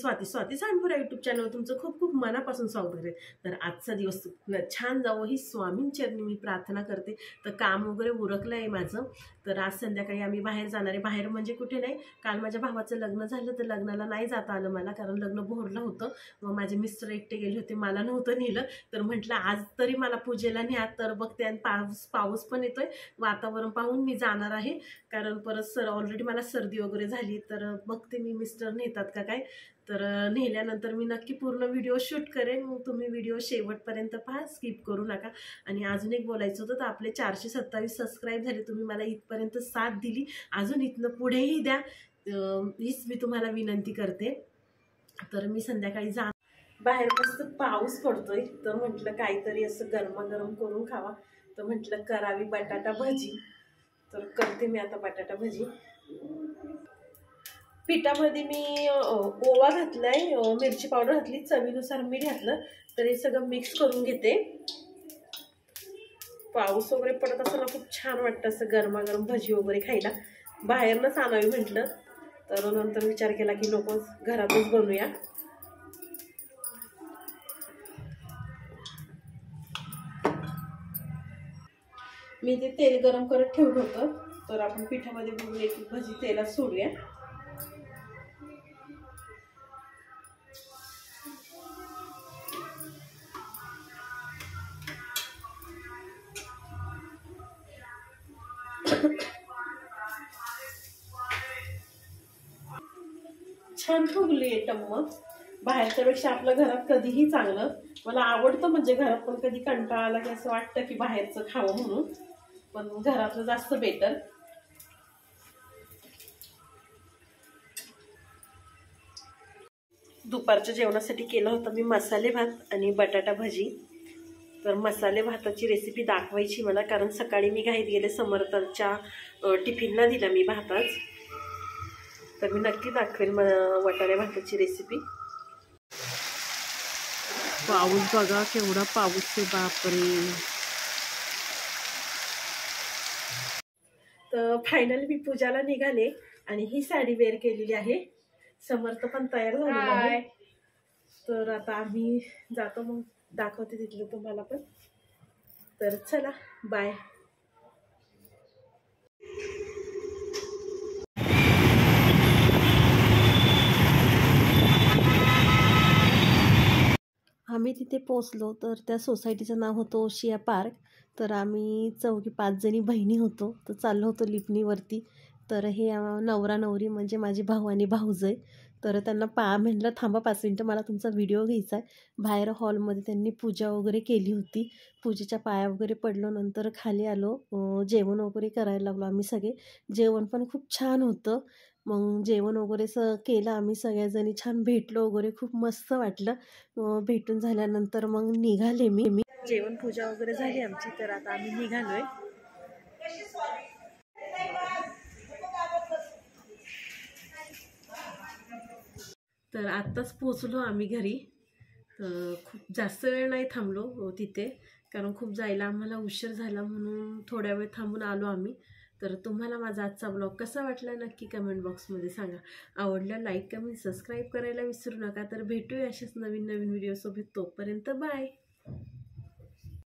Swati सानपुरा YouTube channel तुमचं खूप खूप मनापासून स्वागत करते। तर आजचा दिवस छान जावं ही स्वामींचरणी मी प्रार्थना करते। तर काम वगैरे उरकलं आहे माझं। तर आज संध्याकाळी आम्ही बाहेर जाणार आहे। बाहेर म्हणजे कुठे नाही, काल माझ्या भावाचं लग्न झालं तर लग्नाला नाही जाता आलं मला, कारण लग्न भोरलं होतं। मग माझे मिस्टर एकटे गेले होते, मला नव्हतं नेलं। तर म्हटलं आज तरी मला पूजेला न्या। तर बघते आणि पाऊस पण येतोय, वातावरण पाहून मी जाणार आहे। कारण परत ऑलरेडी मला सर्दी वगैरे झाली, तर बघते मी मिस्टर नेतात का काय। तर नेल्यानंतर मी नक्की पूर्ण व्हिडिओ शूट करेन। मग तुम्ही व्हिडिओ शेवटपर्यंत पहा, स्किप करू नका। आणि अजून एक बोलायचं होतं, तर आपले 427 सबस्क्राईब झाले। तुम्ही मला इथपर्यंत साथ दिली, अजून इथनं पुढेही द्या, हीच मी तुम्हाला विनंती करते। तर मी संध्याकाळी बाहेर मस्त पाऊस पडतोय, तर म्हटलं काहीतरी असं गरमागरम करून खावा। तर म्हटलं करावी बटाटा भजी। तर करते मी आता बटाटा भजी। पिठामध्ये मी ओवा घातलाय, मिरची पावडर घातली, चवीनुसार मीठ घातलं। तर हे सगळं मिक्स करून घेते। पाऊस वगैरे पडत असताना खूप छान वाटतं असं गरमागरम भजी वगैरे खायला। बाहेरनंच आणावी म्हटलं, तर नंतर विचार केला की नको, घरातच बनवूया। मी ते तेल गरम करत ठेवलं होतं, तर आपण पिठामध्ये बघून एक भजी तेलात सोडूया। छान फुगली आहे टम्म। बाहेरच्या पेक्षा आपल्या घरात कधीही चांगलं। मला आवडतं, म्हणजे घरात पण कधी कंटाळा आला की असं वाटतं की बाहेरचं खावं म्हणून, पण घरातलं जास्त बेटर। दुपारच्या जेवणासाठी केलं होतं मी मसाले भात आणि बटाटा भजी। तर मसाले भाताची रेसिपी दाखवायची मला, कारण सकाळी मी घाईत गेले, समर्थांच्या टिफिनला दिला मी भातच। तर मी नक्की दाखवेल वटाणे भाताची रेसिपी। पाऊस बघा केवढा पाऊस आहे, बापरे। तर फायनली मी पूजाला निघाले आणि ही साडी वेअर केलेली आहे। समर्थ पण तयार झालेला आहे। तर आता आम्ही जातो, मग दाखवते तिथलं तुम्हाला पण। तर चला, बाय। आम्ही तिथे पोचलो, तर त्या सोसायटीचं नाव होतं ओशिया पार्क। तर आम्ही 4-5 जणी बहिणी होतो, तर चाललो होतो लिफ्टनीवरती। तर हे नवरा नवरी म्हणजे माझी भाऊ आणि भाऊजय। तर त्यांना म्हटलं थांबा 5 मिनटं, मला तुमचा व्हिडिओ घ्यायचा आहे। बाहेर हॉलमध्ये त्यांनी पूजा वगैरे केली होती, पूजेच्या पाया वगैरे पडलो। नंतर खाली आलो, जेवण वगैरे करायला लागलो आम्ही सगळे। जेवण पण खूप छान होतं। मग जेवण वगैरे केलं आम्ही सगळ्याजणी, छान भेटलो वगैरे, खूप मस्त वाटलं। भेटून झाल्यानंतर मग निघाले मी। जेवण पूजा वगैरे झाली आमची, तर आता आम्ही निघालोय। तर आत्ताच पोचलो आम्ही घरी। खूप जास्त वेळ नाही थांबलो तिथे, कारण खूप जायला आम्हाला उशीर झाला, म्हणून थोड्या वेळ थांबून आलो आम्ही। तर तुम्हाला माझा आजचा ब्लॉग कसा वाटला नक्की कमेंट बॉक्समध्ये सांगा। आवडला लाईक, कमेंट, सबस्क्राईब करायला विसरू नका। तर भेटूया अशाच नवीन नवीन व्हिडिओसोबत, तोपर्यंत बाय।